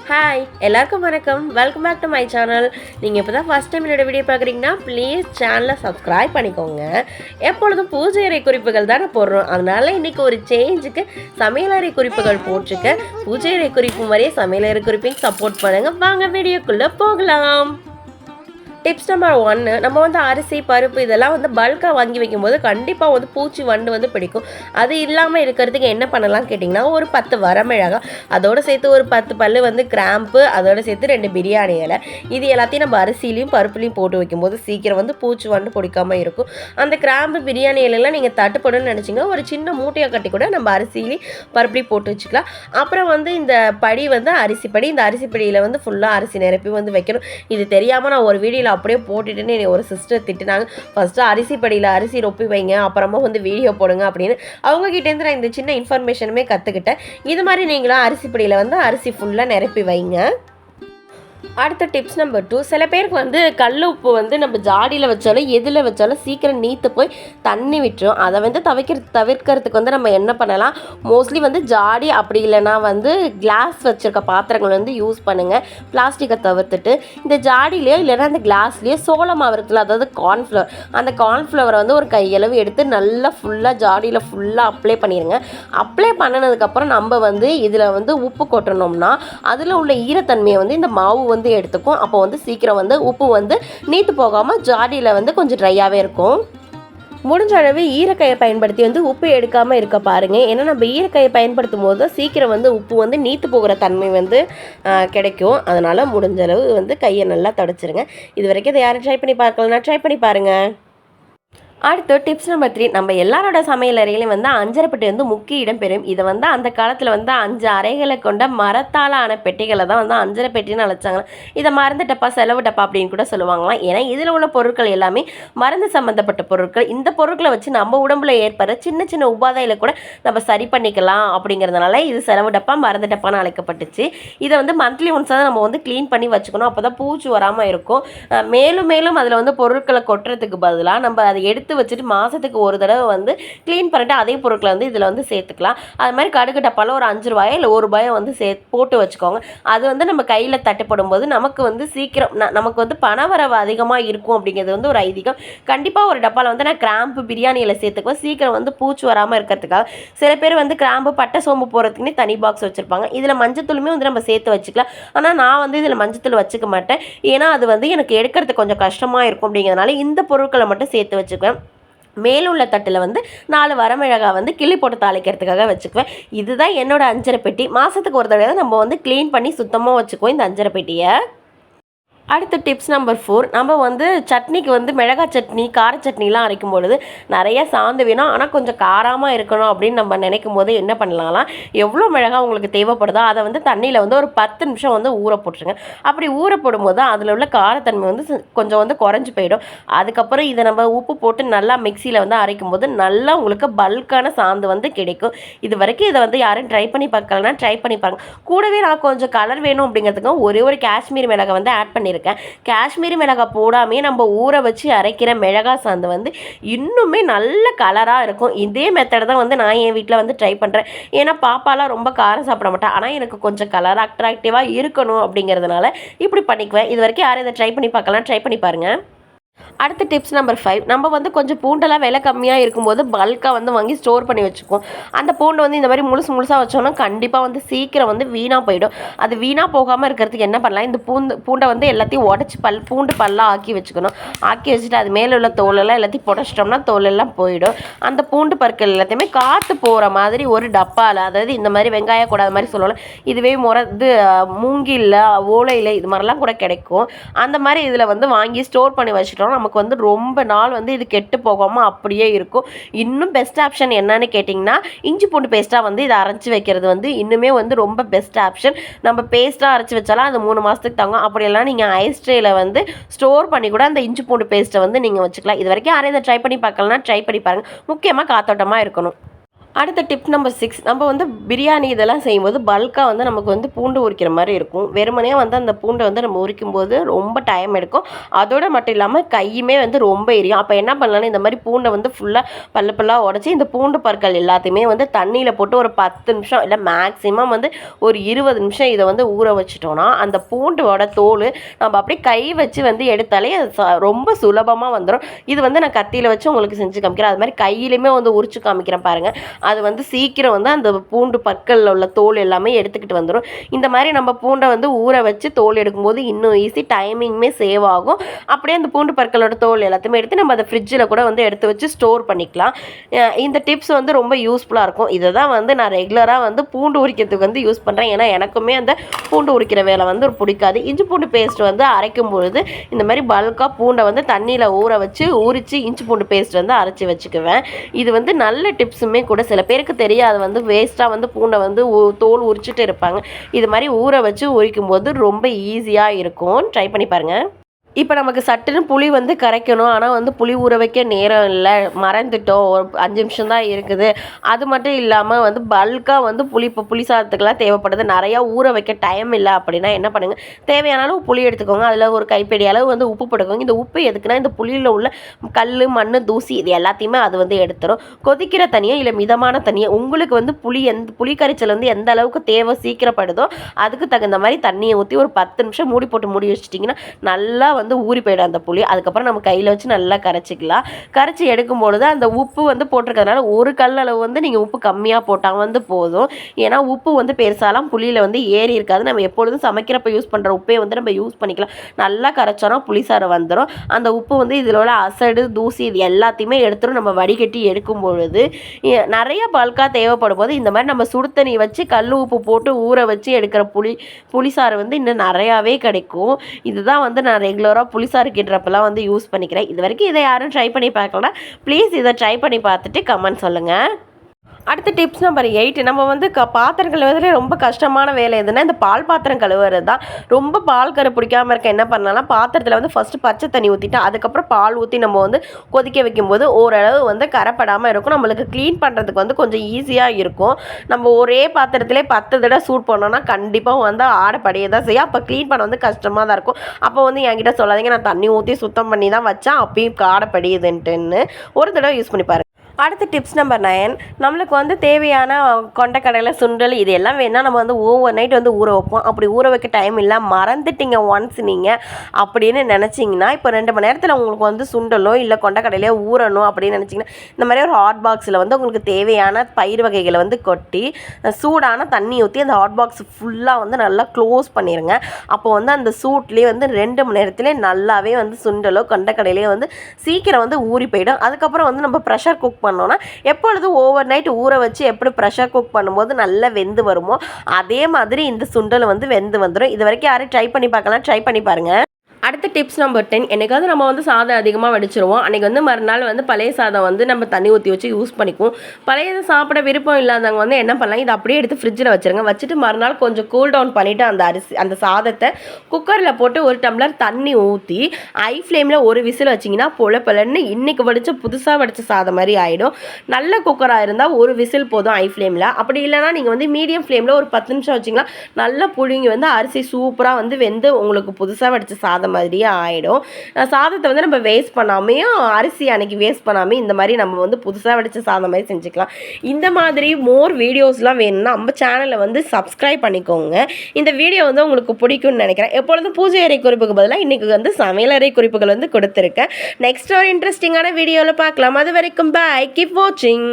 Hi எல்லாருக்கும் வணக்கம். Welcome back to my channel. நீங்கள் இப்போ தான் ஃபஸ்ட் டைம் என்னோடய வீடியோ பார்க்குறீங்கன்னா ப்ளீஸ் சேனலை சப்ஸ்கிரைப் பண்ணிக்கோங்க. எப்பொழுதும் பூஜை அறை குறிப்புகள் தானே போடுறோம். அதனால் இன்றைக்கி ஒரு சேஞ்சுக்கு சமையலறை குறிப்புகள் போட்டிருக்க. பூஜை அறை குறிப்பு மாதிரியே சமையலறை குறிப்பையும் சப்போர்ட் பண்ணுங்கள். வாங்க வீடியோக்குள்ளே போகலாம். டிப்ஸ் நம்பர் 1, நம்ம வந்து அரிசி பருப்பு இதெல்லாம் வந்து பல்காக வாங்கி வைக்கும்போது கண்டிப்பாக வந்து பூச்சி வண்டு பிடிக்கும். அது இல்லாமல் இருக்கிறதுக்கு என்ன பண்ணலாம் கேட்டிங்கன்னா, ஒரு 10 வரமிளகாய், அதோடு சேர்த்து ஒரு 10 பல் கிராம்பு, அதோடு சேர்த்து 2 பிரியாணி இலை, இது எல்லாத்தையும் நம்ம அரிசிலையும் பருப்புலையும் போட்டு வைக்கும்போது சீக்கிரம் வந்து பூச்சி வண்டு பிடிக்காமல் இருக்கும். அந்த கிராம்பு பிரியாணி இலையெல்லாம் நீங்கள் தட்டுப்படணும்னு நினச்சிங்கன்னா ஒரு சின்ன மூட்டையாக கட்டி கூட நம்ம அரிசிலையும் பருப்புலையும் போட்டு வச்சுக்கலாம். அப்புறம் வந்து இந்த படி வந்து அரிசி படி, இந்த அரிசி படியில் வந்து ஃபுல்லாக அரிசி நிரப்பி வந்து வைக்கணும். இது தெரியாமல் நான் ஒரு வீடியோவில் அப்படியே போட்டுட்டுன்னு ஒரு சிஸ்டர் திட்டினாங்க. ஃபஸ்ட்டு அரிசி படியில் அரிசி ரொப்பி வைங்க, அப்புறமா வந்து வீடியோ போடுங்க அப்படின்னு. அவங்ககிட்டேருந்து நான் இந்த சின்ன இன்ஃபர்மேஷனுமே கற்றுக்கிட்டேன். இது மாதிரி நீங்களும் அரிசி படியில் வந்து அரிசி ஃபுல்லாக நிரப்பி வைங்க. அடுத்த டிப்ஸ் நம்பர் 2, சில பேருக்கு வந்து கல் உப்பு வந்து நம்ம ஜாடியில் வச்சாலும் எதில் வச்சாலும் சீக்கிரம் நீத்து போய் தண்ணி விட்டுரும். அதை வந்து தவிர்க்கிறதுக்கு வந்து நம்ம என்ன பண்ணலாம், மோஸ்ட்லி வந்து ஜாடி அப்படி இல்லைனா வந்து கிளாஸ் வச்சுருக்க பாத்திரங்கள் வந்து யூஸ் பண்ணுங்கள். பிளாஸ்டிக்கை தவிர்த்துட்டு இந்த ஜாடியிலையோ இல்லைனா அந்த கிளாஸ்லேயோ சோளமாவு இருக்குல்ல, அதாவது கார்ன்ஃப்ளவர், அந்த கார்ன்ஃப்ளவரை வந்து ஒரு கையளவு எடுத்து நல்லா ஃபுல்லாக ஜாடியில் ஃபுல்லாக அப்ளை பண்ணிடுங்க. அப்ளை பண்ணினதுக்கப்புறம் நம்ம வந்து இதில் வந்து உப்பு கொட்டணும்னா அதில் உள்ள ஈரத்தன்மையை வந்து இந்த மாவு வந்து எடுத்துக்கும். அப்போ வந்து சீக்கிரம் வந்து உப்பு வந்து நீத்து போகாமல் ஜாடியில் வந்து கொஞ்சம் ட்ரையாகவே இருக்கும். முடிஞ்ச அளவு ஈரக்கையை பயன்படுத்தி வந்து உப்பு எடுக்காமல் இருக்க பாருங்கள். ஏன்னா நம்ம ஈரக்கையை பயன்படுத்தும் போது சீக்கிரம் வந்து உப்பு வந்து நீத்து போகிற தன்மை வந்து கிடைக்கும். அதனால் முடிஞ்ச அளவு வந்து கையை நல்லா தொடச்சிருங்க. இது வரைக்கும் இதை யாரும் ட்ரை பண்ணி பார்க்கலன்னா ட்ரை பண்ணி பாருங்கள். அடுத்து டிப்ஸ் நம்பர் 3, நம்ம எல்லாரோட சமையல் அறையிலையும் வந்து அஞ்சரைப்பெட்டி வந்து முக்கிய இடம் பெறும். இதை வந்து அந்த காலத்தில் வந்து 5 அறைகளை கொண்ட மரத்தால் ஆன பெட்டிகளை தான் வந்து அஞ்சரைப்பெட்டின்னு அழைச்சாங்க. இதை மருந்து டப்பா, செலவு டப்பா அப்படின்னு கூட சொல்லுவாங்களாம். ஏன்னா இதில் உள்ள பொருட்கள் எல்லாமே மருந்து சம்மந்தப்பட்ட பொருட்கள். இந்த பொருட்களை வச்சு நம்ம உடம்புல ஏற்படுற சின்ன சின்ன உபாதைகளை கூட நம்ம சரி பண்ணிக்கலாம். அப்படிங்கிறதுனால இது செலவு டப்பா, மருந்து டப்பான்னு அழைக்கப்பட்டுச்சு. இதை வந்து மந்த்லி ஒன்ஸ் தான் நம்ம வந்து க்ளீன் பண்ணி வச்சுக்கணும். அப்போ தான் பூச்சி வராமல் இருக்கும். மேலும் அதில் வந்து பொருட்களை கொட்டுறதுக்கு பதிலாக நம்ம அதை எடுத்து வச்சுட்டு மாதத்துக்கு ஒரு தடவை வந்து க்ளீன் பண்ணிட்டு அதே பொருட்களை வந்து இதில் வந்து சேர்த்துக்கலாம். அது மாதிரி கடுகு டப்பாவில் ஒரு 5 ரூபாயோ இல்லை 1 ரூபாயோ வந்து போட்டு வச்சுக்கோங்க. அது வந்து நம்ம கையில் தட்டுப்படும் போது நமக்கு வந்து சீக்கிரம் நமக்கு வந்து பணவரவு அதிகமாக இருக்கும் அப்படிங்கிறது வந்து ஒரு ஐதீகம். கண்டிப்பாக ஒரு டப்பாவில் வந்து நான் கிராம்பு பிரியாணியில் சேர்த்துக்குவேன். சீக்கிரம் வந்து பூச்சி வராமல் இருக்கிறதுக்காக. சில பேர் வந்து கிராம்பு பட்டை சோம்பு போகிறதுக்குன்னே தனி பாக்ஸ் வச்சுருப்பாங்க. இதில் மஞ்சத்தூளுமே வந்து நம்ம சேர்த்து வச்சுக்கலாம். ஆனால் நான் வந்து இதில் மஞ்சத்தூள் வச்சுக்க மாட்டேன். ஏன்னா அது வந்து எனக்கு எடுக்கிறதுக்கு கொஞ்சம் கஷ்டமாக இருக்கும். அப்படிங்கிறதுனால இந்த பொருட்களை மட்டும் சேர்த்து வச்சுக்குவேன். மேலுள்ள தட்டில் வந்து 4 வரமிளகாய் வந்து கிள்ளி போட்டு தாளிக்கிறதுக்காக வச்சுக்குவேன். இதுதான் என்னோட அஞ்சரை பெட்டி. மாதத்துக்கு ஒரு தடவை நம்ம வந்து க்ளீன் பண்ணி சுத்தமாக வச்சுக்குவோம் இந்த அஞ்சரை பெட்டியை. அடுத்த டிப்ஸ் நம்பர் 4, நம்ம வந்து சட்னிக்கு வந்து மிளகாய் சட்னி, கார சட்னிலாம் அரைக்கும் பொழுது நிறைய சாந்து வேணும், ஆனால் கொஞ்சம் காரமாக இருக்கணும் அப்படின்னு நம்ம நினைக்கும் போது என்ன பண்ணலாம்லாம், எவ்வளோ மிளகாய் உங்களுக்கு தேவைப்படுதோ அதை வந்து தண்ணியில் வந்து ஒரு 10 நிமிஷம் வந்து ஊற போட்டுருங்க. அப்படி ஊற போடும்போது அதில் உள்ள காரத்தன்மை வந்து கொஞ்சம் வந்து குறைஞ்சி போயிடும். அதுக்கப்புறம் இதை நம்ம உப்பு போட்டு நல்லா மிக்சியில் வந்து அரைக்கும் போது நல்லா உங்களுக்கு பல்கான சாந்து வந்து கிடைக்கும். இது வரைக்கும் இதை வந்து யாரும் ட்ரை பண்ணி பார்க்கலன்னா ட்ரை பண்ணி பாருங்க. கூடவே நான் கொஞ்சம் கலர் வேணும் அப்படிங்கிறதுக்கு ஒரே ஒரு காஷ்மீர் மிளகாய் வந்து ஆட் பண்ணியிருக்கேன். காஷ்மீரி மிளகாய் போடாமே நம்ம ஊற வச்சு அரைக்கிற மிளகாய் சாந்து வந்து இன்னுமே நல்ல கலராக இருக்கும். இதே மெத்தட் தான் வந்து நான் என் வீட்டில் வந்து ட்ரை பண்ணுறேன். ஏன்னா பாப்பாலாம் ரொம்ப காரம் சாப்பிட மாட்டேன், ஆனால் எனக்கு கொஞ்சம் கலர் அட்ராக்டிவாக இருக்கணும் அப்படிங்கிறதுனால இப்படி பண்ணிக்குவேன். இது வரைக்கும் யாரும் இதை ட்ரை பண்ணி பார்க்கலாம், ட்ரை பண்ணி பாருங்கள். அடுத்த டிப்ஸ் நம்பர் 5, நம்ம வந்து கொஞ்சம் பூண்டெல்லாம் விலை கம்மியாக இருக்கும்போது பல்காக வந்து வாங்கி ஸ்டோர் பண்ணி வச்சுக்குவோம். அந்த பூண்டை வந்து இந்த மாதிரி முழுசாக வச்சோன்னா கண்டிப்பாக வந்து சீக்கிரம் வந்து வீணாக போயிடும். அது வீணாக போகாமல் இருக்கிறதுக்கு என்ன பண்ணலாம், இந்த பூண்டை வந்து எல்லாத்தையும் உடச்சி பூண்டு பல்லாக ஆக்கி வச்சுக்கணும். ஆக்கி வச்சுட்டு அது மேலே உள்ள தோலெல்லாம் எல்லாத்தையும் புடச்சிட்டோம்னா தோலெல்லாம் போயிடும். அந்த பூண்டு பற்கள் எல்லாத்தையுமே காற்று போகிற மாதிரி ஒரு டப்பாவில், அதாவது இந்த மாதிரி வெங்காய கூட அது மாதிரி சொல்லலாம், இதுவே மூங்கில்ல, ஓலையில் இது மாதிரிலாம் கூட கிடைக்கும். அந்த மாதிரி இதில் வந்து வாங்கி ஸ்டோர் பண்ணி வச்சுட்டோம் நமக்கு வந்து ரொம்ப நாள் வந்து இது கெட்டு போகாமல் அப்படியே இருக்கும். இன்னும் பெஸ்ட் ஆப்ஷன் என்னன்னு கேட்டிங்கன்னா, இஞ்சி பூண்டு பேஸ்ட்டாக வந்து இதை அரைச்சி வைக்கிறது வந்து இன்னுமே வந்து ரொம்ப பெஸ்ட் ஆப்ஷன். நம்ம பேஸ்ட்டாக அரைச்சி வச்சாலும் அது 3 மாதத்துக்கு தாங்கும். அப்படியெல்லாம் நீங்கள் ஐஸ் ட்ரேயில் வந்து ஸ்டோர் பண்ணி கூட அந்த இஞ்சி பூண்டு பேஸ்ட்டை வந்து நீங்கள் வச்சுக்கலாம். இது வரைக்கும் யாரும் இதை ட்ரை பண்ணி பார்க்கலன்னா ட்ரை பண்ணி பாருங்கள். முக்கியமாக காத்தோட்டமாக இருக்கணும். அடுத்த டிப் நம்பர் 6, நம்ம வந்து பிரியாணி இதெல்லாம் செய்யும்போது பல்காக வந்து நமக்கு வந்து பூண்டு உரிக்கிற மாதிரி இருக்கும். வெறுமனே வந்து அந்த பூண்டை வந்து நம்ம உரிக்கும்போது ரொம்ப டைம் எடுக்கும். அதோடு மட்டும் இல்லாமல் கையுமே வந்து ரொம்ப எரியும். அப்போ என்ன பண்ணலாம்னா இந்த மாதிரி பூண்டை வந்து ஃபுல்லாக பல்லாக உடச்சி இந்த பூண்டு பற்கள் எல்லாத்தையுமே வந்து தண்ணியில் போட்டு ஒரு 10 நிமிஷம் இல்லை மேக்ஸிமம் வந்து ஒரு 20 நிமிஷம் இதை வந்து ஊற வச்சிட்டோன்னா அந்த பூண்டோட தோல் நம்ம அப்படியே கை வச்சு வந்து எடுத்தாலே ரொம்ப சுலபமாக வந்துடும். இது வந்து நான் கத்தியில் வச்சு உங்களுக்கு செஞ்சு காமிக்கிறேன். அது மாதிரி கையிலையுமே வந்து உரிச்சு காமிக்கிறேன் பாருங்கள். அது வந்து சீக்கிரம் வந்து அந்த பூண்டு பற்களில் உள்ள தோல் எல்லாமே எடுத்துக்கிட்டு வந்துடும். இந்த மாதிரி நம்ம பூண்டை வந்து ஊற வச்சு தோல் எடுக்கும்போது இன்னும் ஈஸி, டைமிங்குமே சேவ் ஆகும். அப்படியே அந்த பூண்டு பற்களோட தோல் எல்லாத்தையுமே எடுத்து நம்ம அதை ஃப்ரிட்ஜில் கூட வந்து எடுத்து வச்சு ஸ்டோர் பண்ணிக்கலாம். இந்த டிப்ஸ் வந்து ரொம்ப யூஸ்ஃபுல்லாக இருக்கும். இதை தான் வந்து நான் ரெகுலராக வந்து பூண்டு உரிக்கிறதுக்கு வந்து யூஸ் பண்ணுறேன். ஏன்னா எனக்குமே அந்த பூண்டு உரிக்கிற வேலை வந்து ஒரு பிடிக்காது. இஞ்சி பூண்டு பேஸ்ட் வந்து அரைக்கும் பொழுது இந்த மாதிரி பல்காக பூண்டை வந்து தண்ணியில் ஊற வச்சு உரித்து இஞ்சி பூண்டு பேஸ்ட் வந்து அரைச்சி வச்சுக்குவேன். இது வந்து நல்ல டிப்ஸுமே கூட. சில பேருக்கு தெரியாது, வந்து வேஸ்ட்டாக வந்து பூண்டை வந்து தோல் உரிச்சிட்டு இருப்பாங்க. இது மாதிரி ஊற வச்சு உரிக்கும்போது ரொம்ப ஈஸியாக இருக்கும். ட்ரை பண்ணி பாருங்கள். இப்போ நமக்கு சட்டுன்னு புளி வந்து கரைக்கணும், ஆனால் வந்து புளி ஊற வைக்க நேரம் இல்லை, மறந்துட்டோம், ஒரு 5 நிமிஷம் தான் இருக்குது. அது மட்டும் இல்லாமல் வந்து பல்காக வந்து இப்போ புளி சாதத்துக்கெல்லாம் தேவைப்படுது, நிறையா ஊற வைக்க டைம் இல்லை அப்படின்னா என்ன பண்ணுங்கள், தேவையான அளவு புளி எடுத்துக்கோங்க. அதில் ஒரு கைப்பிடி அளவு வந்து உப்பு போட்டுக்கோங்க. இந்த உப்பு எதுக்குன்னா இந்த புளியில் உள்ள கல், மண், தூசி இது எல்லாத்தையுமே அது வந்து எடுத்துரும். கொதிக்கிற தண்ணியை இல்லை மிதமான தண்ணியை உங்களுக்கு வந்து புளி கரைச்சல் வந்து எந்த அளவுக்கு தேவை சீக்கிரப்படுதோ அதுக்கு தகுந்த மாதிரி தண்ணியை ஊற்றி ஒரு 10 நிமிஷம் மூடி வச்சிட்டிங்கன்னா நல்லா வந்து ஊறி போயிடும் அந்த புளி. அதுக்கப்புறம் நம்ம கையில் வச்சு நல்லா கரைச்சிக்கலாம். கரைச்சி எடுக்கும்பொழுது அந்த உப்பு வந்து போட்டிருக்கிறதுனால ஒரு கல் அளவு வந்து நீங்கள் உப்பு கம்மியாக போட்டால் வந்து போதும். ஏன்னா உப்பு வந்து பெருசாலாம் புளியில் வந்து ஏறி இருக்காது. நம்ம எப்பொழுதும் சமைக்கிறப்ப யூஸ் பண்ணுற உப்பே வந்து நம்ம யூஸ் பண்ணிக்கலாம். நல்லா கரைச்சோன்னா புளிசாரம் வந்துடும். அந்த உப்பு வந்து இதில் உள்ள அசடு, தூசி இது எல்லாத்தையுமே எடுத்துரும். நம்ம வடிகட்டி எடுக்கும் பொழுது நிறைய பல்காக தேவைப்படும் போது இந்த மாதிரி நம்ம சுடு தண்ணி வச்சு கல் உப்பு போட்டு ஊற வச்சு எடுக்கிற புளிசாறு வந்து இன்னும் நிறையாவே கிடைக்கும். இதுதான் வந்து நான் ரெகுலராக புளிசாறு கிண்டுறப்பெல்லாம் வந்து யூஸ் பண்ணிக்கிறேன். இது வரைக்கும் இதை யாரும் ட்ரை பண்ணி பார்க்கலாம், ப்ளீஸ் இதை ட்ரை பண்ணி பார்த்துட்டு கமெண்ட் சொல்லுங்கள். அடுத்த டிப்ஸ் நம்பர் 8, நம்ம வந்து பாத்திரம் கழுவுறதுல ரொம்ப கஷ்டமான வேலை எதுனா இந்த பால் பாத்திரம் கழுவுறது தான். ரொம்ப பால் கரு பிடிக்காமல் இருக்க என்ன பண்ணலாம், பாத்திரத்தில் வந்து ஃபஸ்ட்டு பச்சை தண்ணி ஊற்றிட்டு அதுக்கப்புறம் பால் ஊற்றி நம்ம வந்து கொதிக்க வைக்கும்போது ஓரளவு வந்து கரைப்படாமல் இருக்கும். நம்மளுக்கு க்ளீன் பண்ணுறதுக்கு வந்து கொஞ்சம் ஈஸியாக இருக்கும். நம்ம ஒரே பாத்திரத்திலே 10 தடவை சூட் பண்ணோன்னா கண்டிப்பாக வந்து ஆடப்படியே தான் செய்யும். அப்போ க்ளீன் பண்ண வந்து கஷ்டமாக தான் இருக்கும். அப்போ வந்து என்கிட்ட சொல்லாதீங்க, நான் தண்ணி ஊற்றி சுத்தம் பண்ணி தான் வச்சேன் அப்பயும் ஆடப்படியுதுன்ட்டுன்னு. ஒரு தடவை யூஸ் பண்ணி பாருங்கள். அடுத்த டிப்ஸ் நம்பர் 9, நம்மளுக்கு வந்து தேவையான கொண்டைக்கடலை, சுண்டல் இது எல்லாம் வேணால் நம்ம வந்து ஓவர் நைட் வந்து ஊற வைப்போம். அப்படி ஊற வைக்க டைம் இல்லை, மறந்துட்டீங்க ஒன்ஸ் நீங்கள் அப்படின்னு நினச்சிங்கன்னா இப்போ 2 மணி நேரத்தில் உங்களுக்கு வந்து சுண்டலோ இல்லை கொண்டைக்கடலையோ ஊறணும் அப்படின்னு நினச்சிங்கன்னா இந்த மாதிரி ஒரு ஹாட் பாக்ஸில் வந்து உங்களுக்கு தேவையான பயிர் வகைகளை வந்து கொட்டி சூடான தண்ணி ஊற்றி அந்த ஹாட் பாக்ஸ் ஃபுல்லாக வந்து நல்லா க்ளோஸ் பண்ணிடுங்க. அப்போ வந்து அந்த சூட்லேயே வந்து 2 மணி நேரத்துலேயே நல்லாவே வந்து சுண்டலோ கொண்டைக்கடலையோ வந்து சீக்கிரம் வந்து ஊறி போயிடும். அதுக்கப்புறம் வந்து நம்ம ப்ரெஷர் குக் பண்ணோன்னா எப்பொழுதும் ஓவர் நைட் ஊற வச்சு எப்படி ப்ரெஷர் குக் பண்ணும்போது நல்லா வெந்து வருமோ அதே மாதிரி இந்த சுண்டல் வந்து வெந்து வந்துடும். இது வரைக்கும் யாரும் ட்ரை பண்ணி பார்க்கலாம், ட்ரை பண்ணி பாருங்கள். அடுத்த டிப்ஸ் நம்பர் 10, என்னைக்காவது நம்ம வந்து சாதம் அதிகமாக வடிச்சிருவோம். அன்றைக்கி வந்து மறுநாள் வந்து பழைய சாதம் வந்து நம்ம தண்ணி ஊற்றி வச்சு யூஸ் பண்ணிக்குவோம். பழையதை சாப்பிட விருப்பம் இல்லாதவங்க வந்து என்ன பண்ணலாம், இதை அப்படியே எடுத்து ஃப்ரிட்ஜில் வச்சுருங்க. வச்சுட்டு மறுநாள் கொஞ்சம் கூல் டவுன் பண்ணிவிட்டு அந்த சாதத்தை குக்கரில் போட்டு 1 டம்ளர் தண்ணி ஊற்றி ஐ ஃப்ளேமில் ஒரு விசில் வச்சிங்கன்னா பொலன்னு இன்றைக்கி புதுசாக வடித்த சாதம் மாதிரி ஆகிடும். நல்ல குக்கராக இருந்தால் ஒரு விசில் போதும் ஐ ஃப்ளேமில். அப்படி இல்லைனா நீங்கள் வந்து மீடியம் ஃப்ளேமில் ஒரு 10 நிமிஷம் வச்சிங்கன்னா நல்லா புழுங்கி வந்து அரிசி சூப்பராக வந்து வெந்து உங்களுக்கு புதுசாக வடித்த சாதம் மாதிரியே ஆகிடும். சாதத்தை வந்து நம்ம வேஸ்ட் பண்ணாமையும் அரிசி அன்னைக்கு வேஸ்ட் பண்ணாமல் இந்த மாதிரி நம்ம வந்து புதுசாக வடித்த சாதம் மாதிரி செஞ்சுக்கலாம். இந்த மாதிரி மோர் வீடியோஸ்லாம் வேணும்னா நம்ம சேனலை வந்து சப்ஸ்கிரைப் பண்ணிக்கோங்க. இந்த வீடியோ வந்து உங்களுக்கு பிடிக்கும்னு நினைக்கிறேன். எப்பொழுதும் பூஜை அறை குறிப்புக்கு பதிலாக இன்றைக்கி வந்து சமையலறை குறிப்புகள் வந்து கொடுத்துருக்கேன். நெக்ஸ்ட் ஒரு இன்ட்ரெஸ்டிங்கான வீடியோவில் பார்க்கலாம். அது வரைக்கும் பாய், கீப் வாட்சிங்.